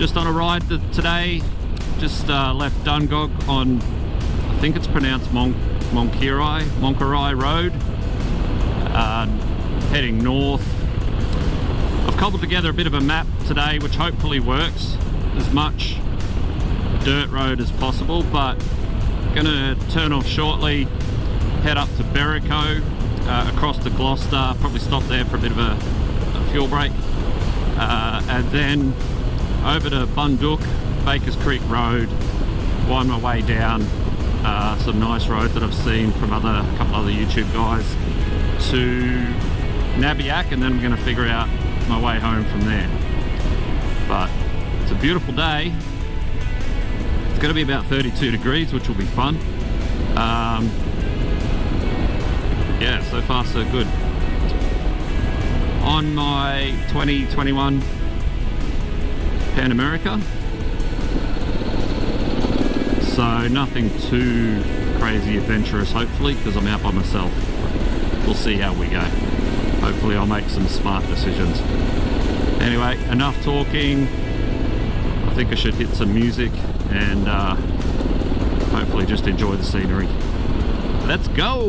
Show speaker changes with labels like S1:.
S1: Just on a ride today. Just left Dungog on, I think it's pronounced Monkerai Road. Heading north. I've cobbled together a bit of a map today, which hopefully works. As much dirt road as possible, but gonna turn off shortly, head up to Berrico, across to Gloucester, probably stop there for a bit of a fuel break, and then over to Bundook, Bakers Creek Road, wind my way down some nice roads that I've seen from a couple other YouTube guys to Nabiac, and then I'm going to figure out my way home from there. But it's a beautiful day. It's going to be about 32 degrees, which will be fun. Yeah, so far so good. On my 2021 Pan America, so nothing too crazy adventurous, hopefully, because I'm out by myself. We'll see how we go. Hopefully I'll make some smart decisions. Anyway, enough talking. I think I should hit some music and hopefully just enjoy the scenery. Let's go!